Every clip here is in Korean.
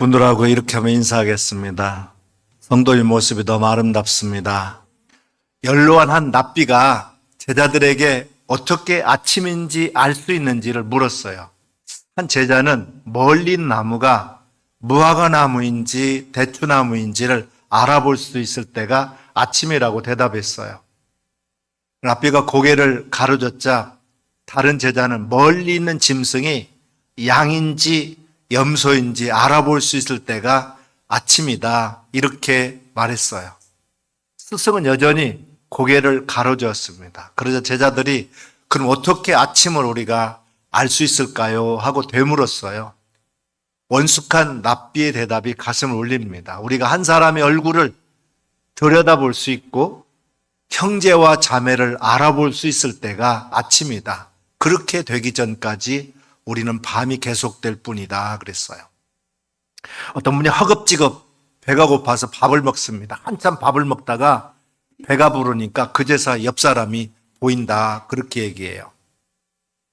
분들하고 이렇게 하면 인사하겠습니다. 성도의 모습이 너무 아름답습니다. 연로한 한 랍비가 제자들에게 어떻게 아침인지 알 수 있는지를 물었어요. 한 제자는 멀리 있는 나무가 무화과 나무인지 대추나무인지를 알아볼 수 있을 때가 아침이라고 대답했어요. 랍비가 고개를 가로젓자 다른 제자는 멀리 있는 짐승이 양인지 염소인지 알아볼 수 있을 때가 아침이다, 이렇게 말했어요. 스승은 여전히 고개를 가로저었습니다. 그러자 제자들이 그럼 어떻게 아침을 우리가 알 수 있을까요? 하고 되물었어요. 원숙한 랍비의 대답이 가슴을 울립니다. 우리가 한 사람의 얼굴을 들여다볼 수 있고 형제와 자매를 알아볼 수 있을 때가 아침이다. 그렇게 되기 전까지 우리는 밤이 계속될 뿐이다, 그랬어요. 어떤 분이 허겁지겁 배가 고파서 밥을 먹습니다. 한참 밥을 먹다가 배가 부르니까 그제서 옆 사람이 보인다, 그렇게 얘기해요.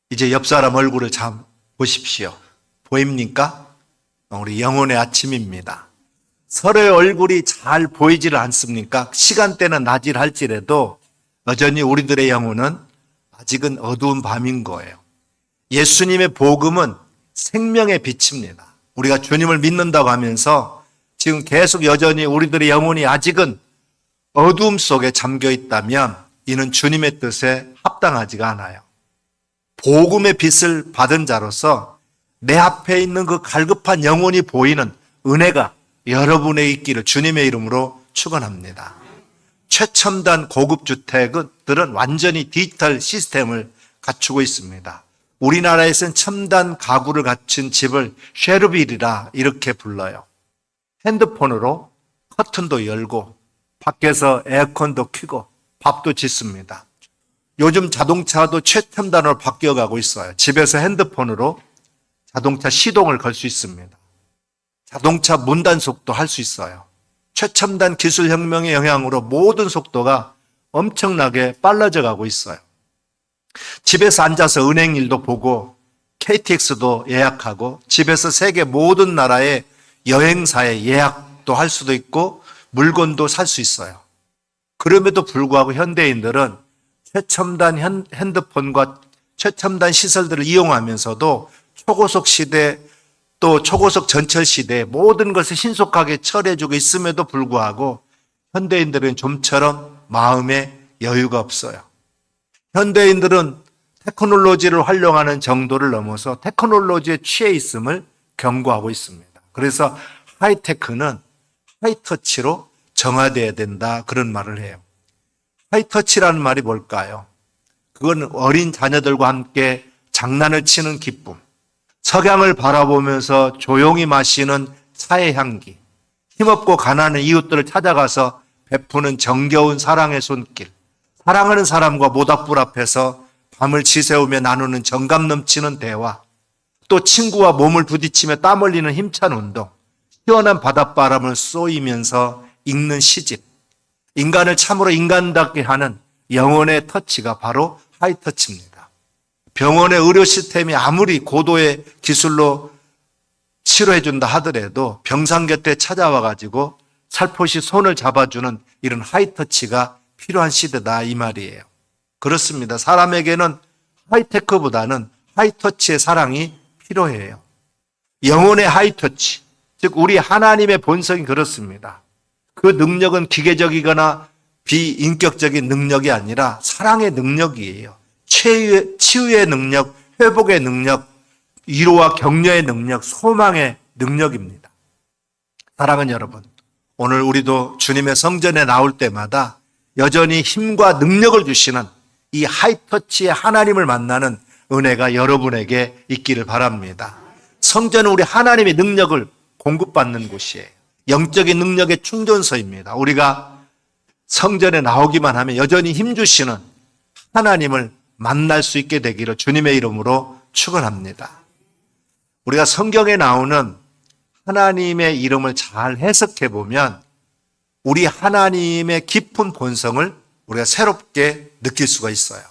이제 옆 사람 얼굴을 참 보십시오. 보입니까? 우리 영혼의 아침입니다. 서로의 얼굴이 잘 보이지를 않습니까? 시간대는 낮이랄지라도 여전히 우리들의 영혼은 아직은 어두운 밤인 거예요. 예수님의 복음은 생명의 빛입니다. 우리가 주님을 믿는다고 하면서 지금 계속 여전히 우리들의 영혼이 아직은 어두움 속에 잠겨 있다면 이는 주님의 뜻에 합당하지가 않아요. 복음의 빛을 받은 자로서 내 앞에 있는 그 갈급한 영혼이 보이는 은혜가 여러분의 있기를 주님의 이름으로 축원합니다. 최첨단 고급 주택들은 완전히 디지털 시스템을 갖추고 있습니다. 우리나라에서는 첨단 가구를 갖춘 집을 쉐르빌이라 이렇게 불러요. 핸드폰으로 커튼도 열고 밖에서 에어컨도 켜고 밥도 짓습니다. 요즘 자동차도 최첨단으로 바뀌어가고 있어요. 집에서 핸드폰으로 자동차 시동을 걸 수 있습니다. 자동차 문 단속도 할 수 있어요. 최첨단 기술 혁명의 영향으로 모든 속도가 엄청나게 빨라져 가고 있어요. 집에서 앉아서 은행 일도 보고 KTX도 예약하고 집에서 세계 모든 나라의 여행사의 예약도 할 수도 있고 물건도 살 수 있어요. 그럼에도 불구하고 현대인들은 최첨단 핸드폰과 최첨단 시설들을 이용하면서도 초고속 시대 또 초고속 전철 시대에 모든 것을 신속하게 처리해주고 있음에도 불구하고 현대인들은 좀처럼 마음에 여유가 없어요. 현대인들은 테크놀로지를 활용하는 정도를 넘어서 테크놀로지에 취해 있음을 경고하고 있습니다. 그래서 하이테크는 하이터치로 정화되어야 된다, 그런 말을 해요. 하이터치라는 말이 뭘까요? 그건 어린 자녀들과 함께 장난을 치는 기쁨, 석양을 바라보면서 조용히 마시는 차의 향기, 힘없고 가난한 이웃들을 찾아가서 베푸는 정겨운 사랑의 손길, 사랑하는 사람과 모닥불 앞에서 밤을 지새우며 나누는 정감 넘치는 대화, 또 친구와 몸을 부딪히며 땀 흘리는 힘찬 운동, 시원한 바닷바람을 쏘이면서 읽는 시집, 인간을 참으로 인간답게 하는 영혼의 터치가 바로 하이터치입니다. 병원의 의료 시스템이 아무리 고도의 기술로 치료해준다 하더라도 병상 곁에 찾아와 가지고 살포시 손을 잡아주는 이런 하이터치가 필요한 시대다, 이 말이에요. 그렇습니다. 사람에게는 하이테크보다는 하이터치의 사랑이 필요해요. 영혼의 하이터치, 즉 우리 하나님의 본성이 그렇습니다. 그 능력은 기계적이거나 비인격적인 능력이 아니라 사랑의 능력이에요. 치유의 능력, 회복의 능력, 위로와 격려의 능력, 소망의 능력입니다. 사랑하는 여러분, 오늘 우리도 주님의 성전에 나올 때마다 여전히 힘과 능력을 주시는 이 하이터치의 하나님을 만나는 은혜가 여러분에게 있기를 바랍니다. 성전은 우리 하나님의 능력을 공급받는 곳이에요. 영적인 능력의 충전소입니다. 우리가 성전에 나오기만 하면 여전히 힘주시는 하나님을 만날 수 있게 되기를 주님의 이름으로 축원합니다. 우리가 성경에 나오는 하나님의 이름을 잘 해석해 보면 우리 하나님의 깊은 본성을 우리가 새롭게 느낄 수가 있어요.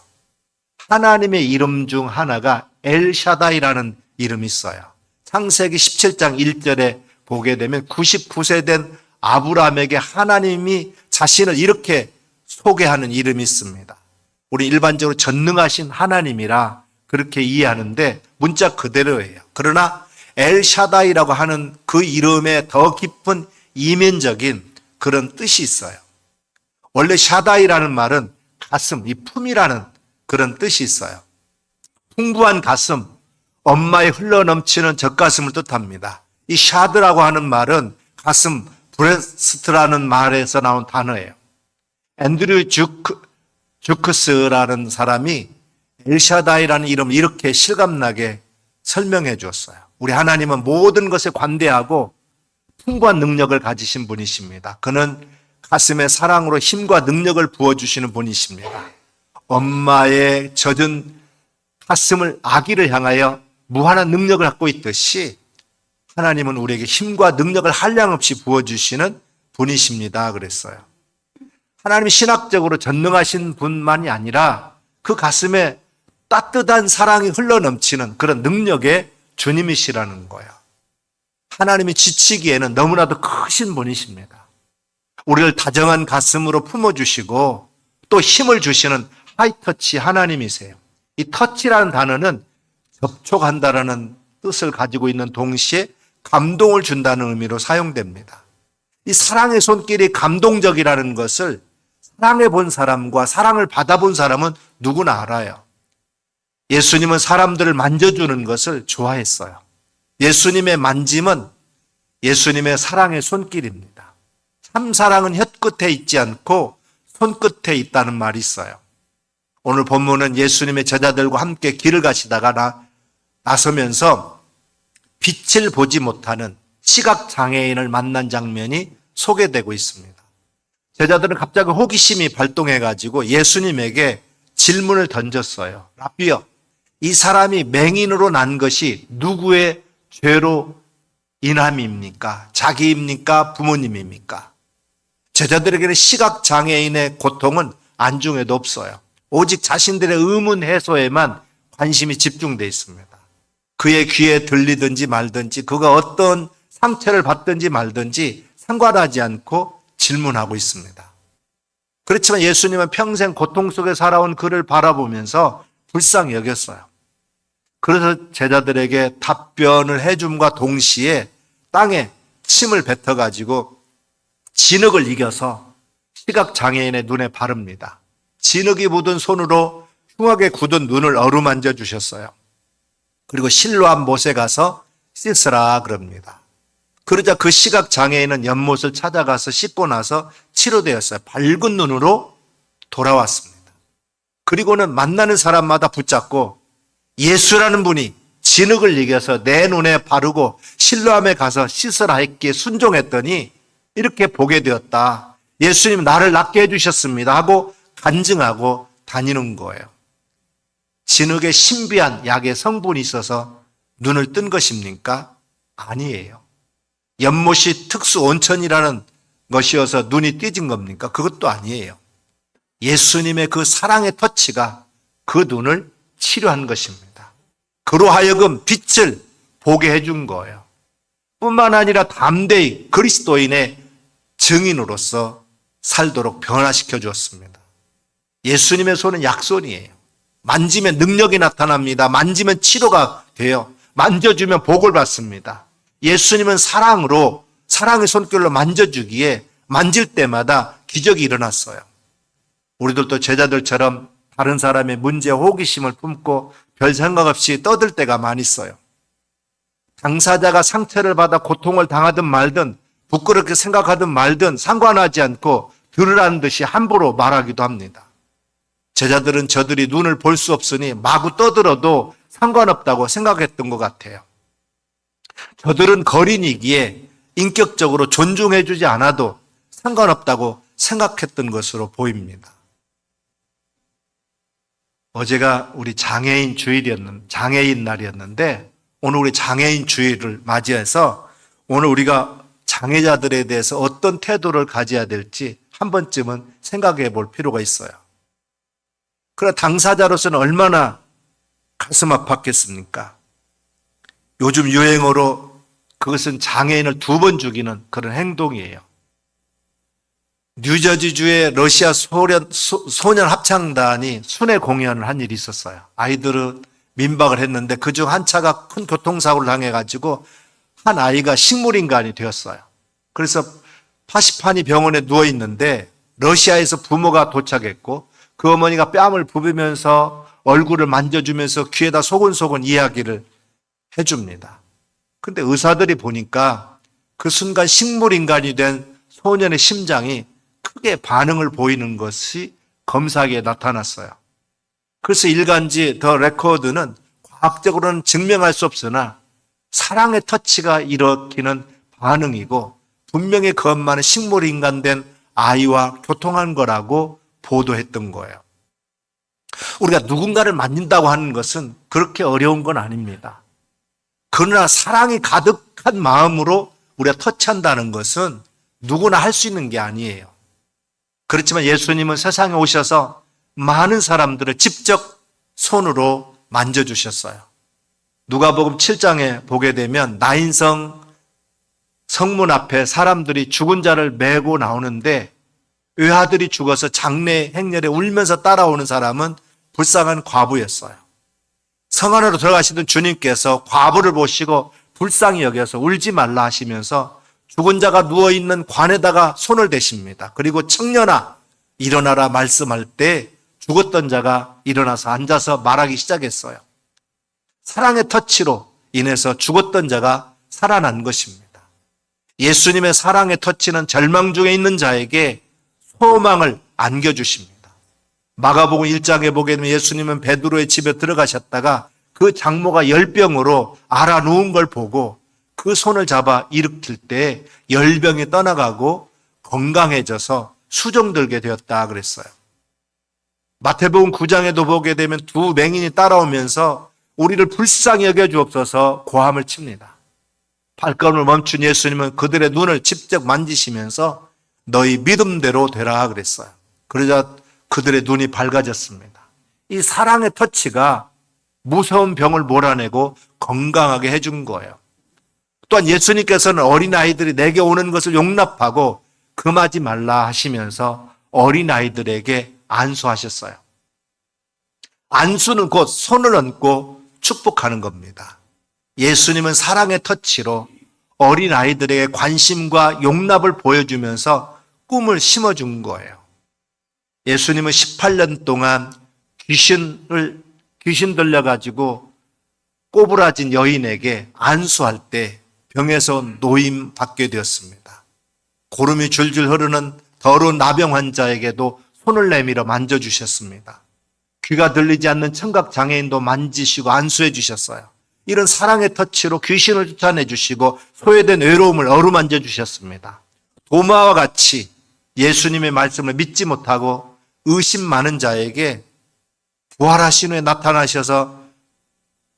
하나님의 이름 중 하나가 엘샤다이라는 이름이 있어요. 창세기 17장 1절에 보게 되면 99세 된 아브라함에게 하나님이 자신을 이렇게 소개하는 이름이 있습니다. 우리 일반적으로 전능하신 하나님이라 그렇게 이해하는데 문자 그대로예요. 그러나 엘샤다이라고 하는 그 이름에 더 깊은 이면적인 그런 뜻이 있어요. 원래 샤다이라는 말은 가슴, 이 품이라는 그런 뜻이 있어요. 풍부한 가슴, 엄마의 흘러넘치는 젖가슴을 뜻합니다. 이 샤드라고 하는 말은 가슴, 브레스트라는 말에서 나온 단어예요. 앤드류 주크스라는 사람이 엘샤다이라는 이름을 이렇게 실감나게 설명해 주었어요. 우리 하나님은 모든 것에 관대하고 풍부한 능력을 가지신 분이십니다. 그는 가슴에 사랑으로 힘과 능력을 부어주시는 분이십니다. 엄마의 젖은 가슴을 아기를 향하여 무한한 능력을 갖고 있듯이 하나님은 우리에게 힘과 능력을 한량없이 부어주시는 분이십니다. 그랬어요. 하나님이 신학적으로 전능하신 분만이 아니라 그 가슴에 따뜻한 사랑이 흘러넘치는 그런 능력의 주님이시라는 거예요. 하나님이 지치기에는 너무나도 크신 분이십니다. 우리를 다정한 가슴으로 품어주시고 또 힘을 주시는 하이터치 하나님이세요. 이 터치라는 단어는 접촉한다라는 뜻을 가지고 있는 동시에 감동을 준다는 의미로 사용됩니다. 이 사랑의 손길이 감동적이라는 것을 사랑해 본 사람과 사랑을 받아본 사람은 누구나 알아요. 예수님은 사람들을 만져주는 것을 좋아했어요. 예수님의 만짐은 예수님의 사랑의 손길입니다. 참 사랑은 혀끝에 있지 않고 손끝에 있다는 말이 있어요. 오늘 본문은 예수님의 제자들과 함께 길을 가시다가 나서면서 빛을 보지 못하는 시각장애인을 만난 장면이 소개되고 있습니다. 제자들은 갑자기 호기심이 발동해가지고 예수님에게 질문을 던졌어요. 라비여, 이 사람이 맹인으로 난 것이 누구의 죄로 인함입니까? 자기입니까? 부모님입니까? 제자들에게는 시각장애인의 고통은 안중에도 없어요. 오직 자신들의 의문 해소에만 관심이 집중되어 있습니다. 그의 귀에 들리든지 말든지 그가 어떤 상처를 받든지 말든지 상관하지 않고 질문하고 있습니다. 그렇지만 예수님은 평생 고통 속에 살아온 그를 바라보면서 불쌍히 여겼어요. 그래서 제자들에게 답변을 해줌과 동시에 땅에 침을 뱉어가지고 진흙을 이겨서 시각장애인의 눈에 바릅니다. 진흙이 묻은 손으로 흉하게 굳은 눈을 어루만져 주셨어요. 그리고 실로암 못에 가서 씻으라 그럽니다. 그러자 그 시각장애인은 연못을 찾아가서 씻고 나서 치료되었어요. 밝은 눈으로 돌아왔습니다. 그리고는 만나는 사람마다 붙잡고 예수라는 분이 진흙을 이겨서 내 눈에 바르고 실로암에 가서 씻으라 했기에 순종했더니 이렇게 보게 되었다. 예수님 나를 낫게 해주셨습니다 하고 간증하고 다니는 거예요. 진흙에 신비한 약의 성분이 있어서 눈을 뜬 것입니까? 아니에요. 연못이 특수 온천이라는 것이어서 눈이 띄진 겁니까? 그것도 아니에요. 예수님의 그 사랑의 터치가 그 눈을 치료한 것입니다. 그로 하여금 빛을 보게 해준 거예요. 뿐만 아니라 담대히 그리스도인의 증인으로서 살도록 변화시켜 주었습니다. 예수님의 손은 약손이에요. 만지면 능력이 나타납니다. 만지면 치료가 돼요. 만져주면 복을 받습니다. 예수님은 사랑으로 사랑의 손길로 만져주기에 만질 때마다 기적이 일어났어요. 우리들도 제자들처럼 다른 사람의 문제에 호기심을 품고 별 생각 없이 떠들 때가 많이 있어요. 당사자가 상처를 받아 고통을 당하든 말든 부끄럽게 생각하든 말든 상관하지 않고 들으라는 듯이 함부로 말하기도 합니다. 제자들은 저들이 눈을 볼 수 없으니 마구 떠들어도 상관없다고 생각했던 것 같아요. 저들은 거린이기에 인격적으로 존중해주지 않아도 상관없다고 생각했던 것으로 보입니다. 어제가 우리 장애인 날이었는데 오늘 우리 장애인 주일을 맞이해서 오늘 우리가 장애자들에 대해서 어떤 태도를 가져야 될지 한 번쯤은 생각해 볼 필요가 있어요. 그러나 당사자로서는 얼마나 가슴 아팠겠습니까? 요즘 유행어로 그것은 장애인을 2번 죽이는 그런 행동이에요. 뉴저지주의 러시아 소년 합창단이 순회 공연을 한 일이 있었어요. 아이들은 민박을 했는데 그중 한 차가 큰 교통사고를 당해가지고 한 아이가 식물인간이 되었어요. 그래서 파시판이 병원에 누워있는데 러시아에서 부모가 도착했고 그 어머니가 뺨을 부비면서 얼굴을 만져주면서 귀에다 소곤소곤 이야기를 해줍니다. 근데 의사들이 보니까 그 순간 식물인간이 된 소년의 심장이 크게 반응을 보이는 것이 검사기에 나타났어요. 그래서 일간지 더 레코드는 과학적으로는 증명할 수 없으나 사랑의 터치가 일으키는 반응이고 분명히 그 엄마는 식물인간 된 아이와 교통한 거라고 보도했던 거예요. 우리가 누군가를 만진다고 하는 것은 그렇게 어려운 건 아닙니다. 그러나 사랑이 가득한 마음으로 우리가 터치한다는 것은 누구나 할 수 있는 게 아니에요. 그렇지만 예수님은 세상에 오셔서 많은 사람들을 직접 손으로 만져주셨어요. 누가복음 7장에 보게 되면 나인성 성문 앞에 사람들이 죽은 자를 메고 나오는데 외아들이 죽어서 장례 행렬에 울면서 따라오는 사람은 불쌍한 과부였어요. 성 안으로 들어가시던 주님께서 과부를 보시고 불쌍히 여겨서 울지 말라 하시면서 죽은 자가 누워있는 관에다가 손을 대십니다. 그리고 청년아 일어나라 말씀할 때 죽었던 자가 일어나서 앉아서 말하기 시작했어요. 사랑의 터치로 인해서 죽었던 자가 살아난 것입니다. 예수님의 사랑의 터치는 절망 중에 있는 자에게 소망을 안겨주십니다. 마가복음 1장에 보게 되면 예수님은 베드로의 집에 들어가셨다가 그 장모가 열병으로 앓아 누운 걸 보고 그 손을 잡아 일으킬 때 열병이 떠나가고 건강해져서 수종들게 되었다 그랬어요. 마태복음 9장에도 보게 되면 2 맹인이 따라오면서 우리를 불쌍히 여겨주옵소서 고함을 칩니다. 발걸음을 멈춘 예수님은 그들의 눈을 직접 만지시면서 너희 믿음대로 되라 그랬어요. 그러자 그들의 눈이 밝아졌습니다. 이 사랑의 터치가 무서운 병을 몰아내고 건강하게 해준 거예요. 또한 예수님께서는 어린아이들이 내게 오는 것을 용납하고 금하지 말라 하시면서 어린아이들에게 안수하셨어요. 안수는 곧 손을 얹고 축복하는 겁니다. 예수님은 사랑의 터치로 어린아이들에게 관심과 용납을 보여주면서 꿈을 심어준 거예요. 예수님은 18년 동안 귀신 들려가지고 꼬부라진 여인에게 안수할 때 병에서 노임 받게 되었습니다. 고름이 줄줄 흐르는 더러운 나병 환자에게도 손을 내밀어 만져주셨습니다. 귀가 들리지 않는 청각장애인도 만지시고 안수해 주셨어요. 이런 사랑의 터치로 귀신을 쫓아내 주시고 소외된 외로움을 어루만져 주셨습니다. 도마와 같이 예수님의 말씀을 믿지 못하고 의심 많은 자에게 부활하신 후에 나타나셔서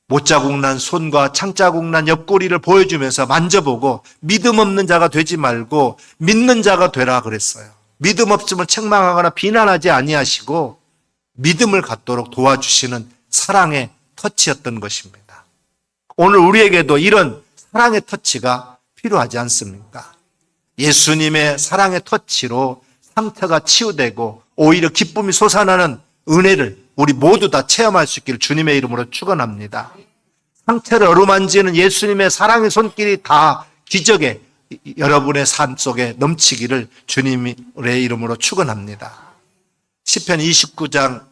못자국 난 손과 창자국 난 옆구리를 보여주면서 만져보고 믿음 없는 자가 되지 말고 믿는 자가 되라 그랬어요. 믿음 없음을 책망하거나 비난하지 아니하시고 믿음을 갖도록 도와주시는 사랑의 터치였던 것입니다. 오늘 우리에게도 이런 사랑의 터치가 필요하지 않습니까? 예수님의 사랑의 터치로 상태가 치유되고 오히려 기쁨이 솟아나는 은혜를 우리 모두 다 체험할 수 있기를 주님의 이름으로 축원합니다. 상태를 어루만지는 예수님의 사랑의 손길이 다 기적에 여러분의 삶 속에 넘치기를 주님의 이름으로 축원합니다. 시편 29장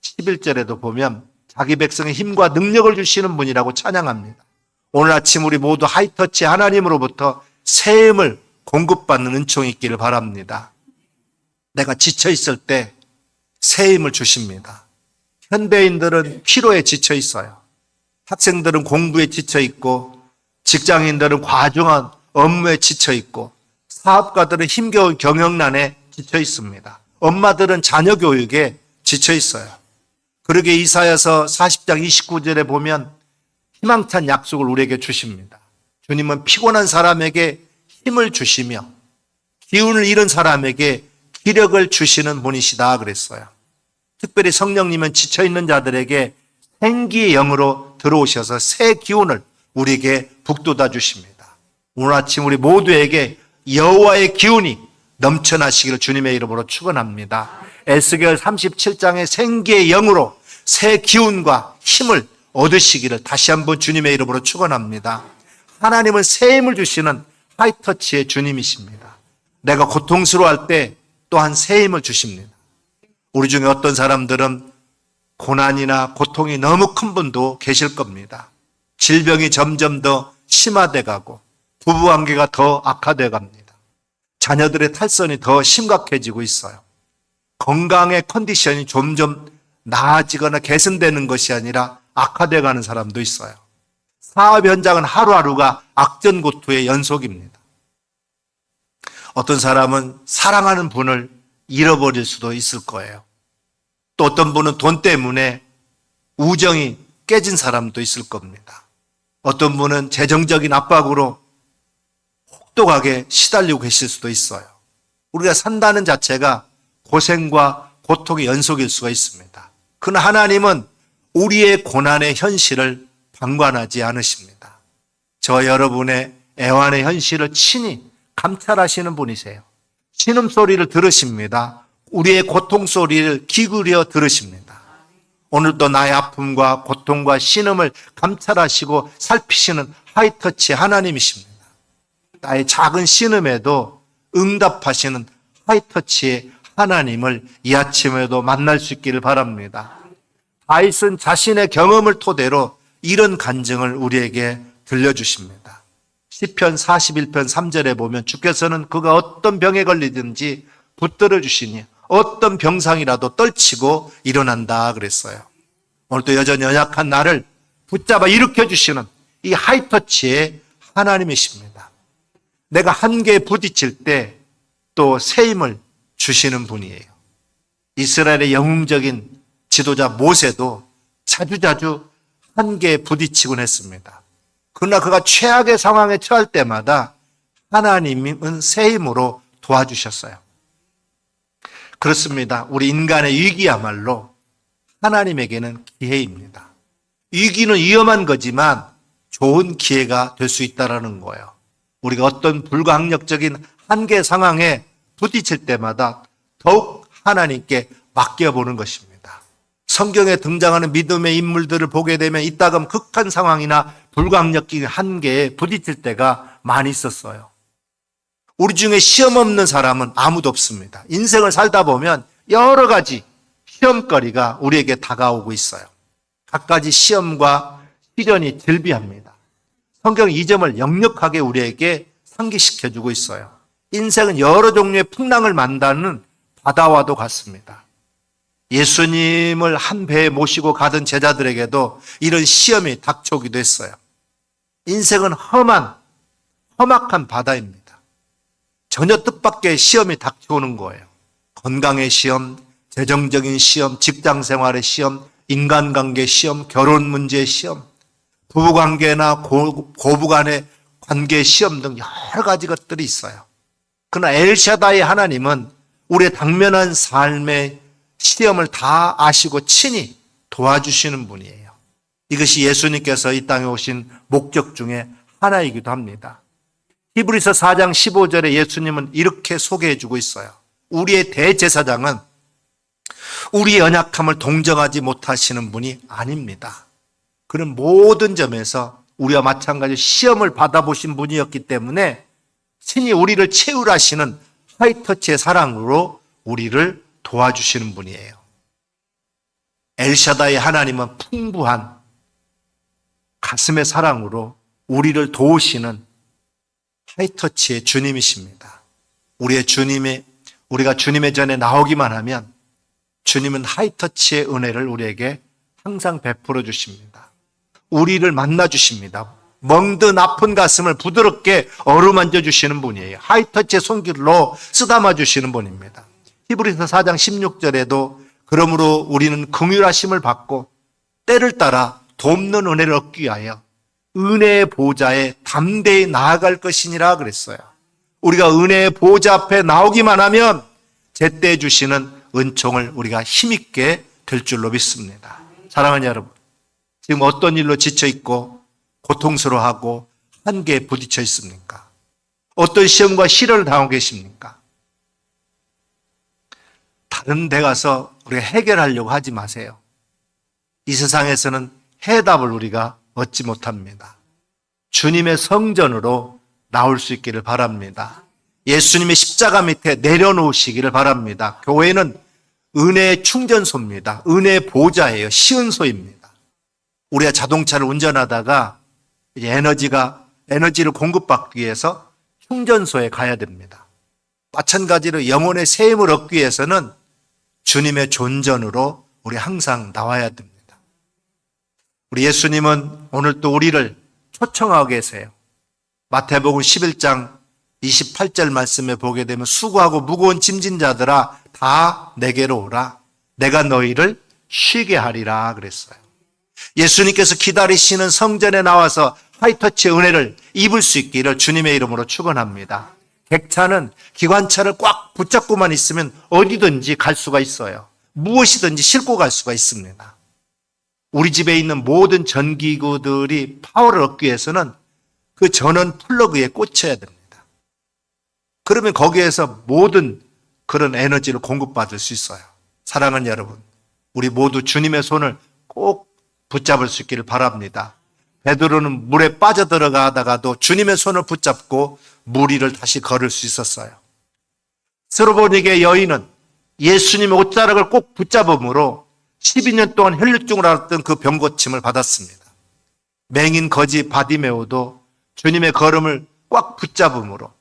11절에도 보면 자기 백성의 힘과 능력을 주시는 분이라고 찬양합니다. 오늘 아침 우리 모두 하이터치 하나님으로부터 새 힘을 공급받는 은총이 있기를 바랍니다. 내가 지쳐 있을 때 새 힘을 주십니다. 현대인들은 피로에 지쳐 있어요. 학생들은 공부에 지쳐 있고 직장인들은 과중한 업무에 지쳐 있고 사업가들은 힘겨운 경영난에 지쳐 있습니다. 엄마들은 자녀 교육에 지쳐 있어요. 그러게 이사야서 40장 29절에 보면 희망찬 약속을 우리에게 주십니다. 주님은 피곤한 사람에게 힘을 주시며 기운을 잃은 사람에게 기력을 주시는 분이시다 그랬어요. 특별히 성령님은 지쳐있는 자들에게 생기의 영으로 들어오셔서 새 기운을 우리에게 북돋아 주십니다. 오늘 아침 우리 모두에게 여호와의 기운이 넘쳐나시기를 주님의 이름으로 축원합니다. 에스겔 37장의 생기의 영으로 새 기운과 힘을 얻으시기를 다시 한번 주님의 이름으로 축원합니다. 하나님은 새 힘을 주시는 하이터치의 주님이십니다. 내가 고통스러워할 때 또한 새 힘을 주십니다. 우리 중에 어떤 사람들은 고난이나 고통이 너무 큰 분도 계실 겁니다. 질병이 점점 더 심화돼 가고 부부관계가 더 악화돼 갑니다. 자녀들의 탈선이 더 심각해지고 있어요. 건강의 컨디션이 점점 나아지거나 개선되는 것이 아니라 악화돼 가는 사람도 있어요. 사업 현장은 하루하루가 악전고투의 연속입니다. 어떤 사람은 사랑하는 분을 잃어버릴 수도 있을 거예요. 또 어떤 분은 돈 때문에 우정이 깨진 사람도 있을 겁니다. 어떤 분은 재정적인 압박으로 혹독하게 시달리고 계실 수도 있어요. 우리가 산다는 자체가 고생과 고통의 연속일 수가 있습니다. 그러나 하나님은 우리의 고난의 현실을 방관하지 않으십니다. 저 여러분의 애환의 현실을 친히 감찰하시는 분이세요. 신음소리를 들으십니다. 우리의 고통소리를 기울여 들으십니다. 오늘도 나의 아픔과 고통과 신음을 감찰하시고 살피시는 하이터치 하나님이십니다. 나의 작은 신음에도 응답하시는 하이터치의 하나님을 이 아침에도 만날 수 있기를 바랍니다. 다윗은 자신의 경험을 토대로 이런 간증을 우리에게 들려주십니다. 시편 41편 3절에 보면 주께서는 그가 어떤 병에 걸리든지 붙들어 주시니 어떤 병상이라도 떨치고 일어난다 그랬어요. 오늘도 여전히 연약한 나를 붙잡아 일으켜 주시는 이 하이터치의 하나님이십니다. 내가 한계에 부딪힐 때 또 새 힘을 주시는 분이에요. 이스라엘의 영웅적인 지도자 모세도 자주자주 한계에 부딪히곤 했습니다. 그러나 그가 최악의 상황에 처할 때마다 하나님은 새 힘으로 도와주셨어요. 그렇습니다. 우리 인간의 위기야말로 하나님에게는 기회입니다. 위기는 위험한 거지만 좋은 기회가 될 수 있다는 거예요. 우리가 어떤 불가항력적인 한계 상황에 부딪힐 때마다 더욱 하나님께 맡겨보는 것입니다. 성경에 등장하는 믿음의 인물들을 보게 되면 이따금 극한 상황이나 불가항력적인 한계에 부딪힐 때가 많이 있었어요. 우리 중에 시험 없는 사람은 아무도 없습니다. 인생을 살다 보면 여러 가지 시험거리가 우리에게 다가오고 있어요. 갖가지 시험과 시련이 즐비합니다. 성경은 이 점을 역력하게 우리에게 상기시켜주고 있어요. 인생은 여러 종류의 풍랑을 만나는 바다와도 같습니다. 예수님을 한 배에 모시고 가던 제자들에게도 이런 시험이 닥쳐오기도 했어요. 인생은 험악한 바다입니다. 전혀 뜻밖의 시험이 닥쳐오는 거예요. 건강의 시험, 재정적인 시험, 직장 생활의 시험, 인간관계 시험, 결혼 문제의 시험, 부부관계나 고부간의 관계 시험 등 여러 가지 것들이 있어요. 그러나 엘샤다이 하나님은 우리의 당면한 삶의 시험을 다 아시고 친히 도와주시는 분이에요. 이것이 예수님께서 이 땅에 오신 목적 중에 하나이기도 합니다. 히브리서 4장 15절에 예수님은 이렇게 소개해 주고 있어요. 우리의 대제사장은 우리의 연약함을 동정하지 못하시는 분이 아닙니다. 그는 모든 점에서 우리와 마찬가지로 시험을 받아보신 분이었기 때문에 친히 우리를 채울하시는 하이터치의 사랑으로 우리를 도와주시는 분이에요. 엘샤다의 하나님은 풍부한 가슴의 사랑으로 우리를 도우시는 하이터치의 주님이십니다. 우리가 주님의 전에 나오기만 하면 주님은 하이터치의 은혜를 우리에게 항상 베풀어 주십니다. 우리를 만나 주십니다. 멍든 아픈 가슴을 부드럽게 어루만져 주시는 분이에요. 하이터치의 손길로 쓰다마 주시는 분입니다. 히브리서 4장 16절에도 그러므로 우리는 긍휼하심을 받고 때를 따라 돕는 은혜를 얻기 위하여 은혜의 보좌에 담대히 나아갈 것이니라 그랬어요. 우리가 은혜의 보좌 앞에 나오기만 하면 제때 주시는 은총을 우리가 힘있게 될 줄로 믿습니다. 사랑하는 여러분, 지금 어떤 일로 지쳐있고 고통스러워하고 한계에 부딪혀 있습니까? 어떤 시험과 시련을 당하고 계십니까? 다른 데 가서 우리가 해결하려고 하지 마세요. 이 세상에서는 해답을 우리가 얻지 못합니다. 주님의 성전으로 나올 수 있기를 바랍니다. 예수님의 십자가 밑에 내려놓으시기를 바랍니다. 교회는 은혜의 충전소입니다. 은혜의 보좌예요. 시은소입니다. 우리가 자동차를 운전하다가 이제 에너지를 공급받기 위해서 충전소에 가야 됩니다. 마찬가지로 영혼의 세임을 얻기 위해서는 주님의 존전으로 우리 항상 나와야 됩니다. 우리 예수님은 오늘 또 우리를 초청하고 계세요. 마태복음 11장 28절 말씀에 보게 되면 수고하고 무거운 짐진 자들아 다 내게로 오라. 내가 너희를 쉬게 하리라 그랬어요. 예수님께서 기다리시는 성전에 나와서 하이터치의 은혜를 입을 수 있기를 주님의 이름으로 축원합니다. 객차는 기관차를 꽉 붙잡고만 있으면 어디든지 갈 수가 있어요. 무엇이든지 싣고 갈 수가 있습니다. 우리 집에 있는 모든 전기구들이 파워를 얻기 위해서는 그 전원 플러그에 꽂혀야 됩니다. 그러면 거기에서 모든 그런 에너지를 공급받을 수 있어요. 사랑하는 여러분, 우리 모두 주님의 손을 꼭 붙잡을 수 있기를 바랍니다. 베드로는 물에 빠져들어가다가도 주님의 손을 붙잡고 물 위를 다시 걸을 수 있었어요. 스로보니게 여인은 예수님의 옷자락을 꼭 붙잡음으로 12년 동안 혈류증을 앓았던 그 병고침을 받았습니다. 맹인 거지 바디메오도 주님의 걸음을 꽉 붙잡음으로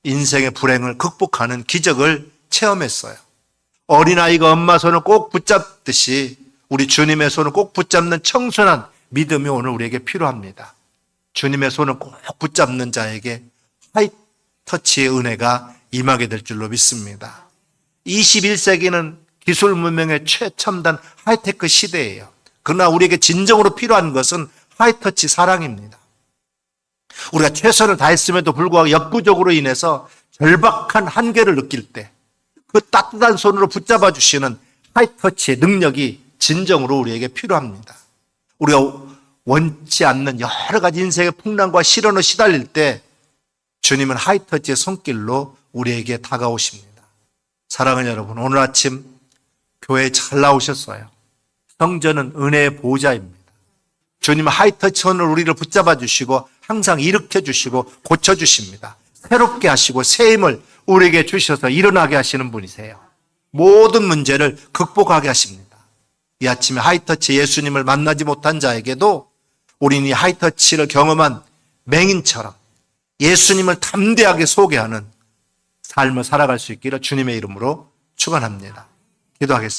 인생의 불행을 극복하는 기적을 체험했어요. 어린아이가 엄마 손을 꼭 붙잡듯이 우리 주님의 손을 꼭 붙잡는 청순한 믿음이 오늘 우리에게 필요합니다. 주님의 손을 꼭 붙잡는 자에게 하이터치의 은혜가 임하게 될 줄로 믿습니다. 21세기는 기술 문명의 최첨단 하이테크 시대예요. 그러나 우리에게 진정으로 필요한 것은 하이터치 사랑입니다. 우리가 최선을 다했음에도 불구하고 역부족으로 인해서 절박한 한계를 느낄 때 그 따뜻한 손으로 붙잡아 주시는 하이터치의 능력이 진정으로 우리에게 필요합니다. 우리가 원치 않는 여러 가지 인생의 풍랑과 시련을 시달릴 때 주님은 하이터치의 손길로 우리에게 다가오십니다. 사랑하는 여러분, 오늘 아침 교회에 잘 나오셨어요. 성전은 은혜의 보좌입니다. 주님은 하이터치 손으로 우리를 붙잡아 주시고 항상 일으켜 주시고 고쳐 주십니다. 새롭게 하시고 새 힘을 우리에게 주셔서 일어나게 하시는 분이세요. 모든 문제를 극복하게 하십니다. 이 아침에 하이터치 예수님을 만나지 못한 자에게도 우리는 이 하이터치를 경험한 맹인처럼 예수님을 담대하게 소개하는 삶을 살아갈 수 있기를 주님의 이름으로 축원합니다. 기도하겠습니다.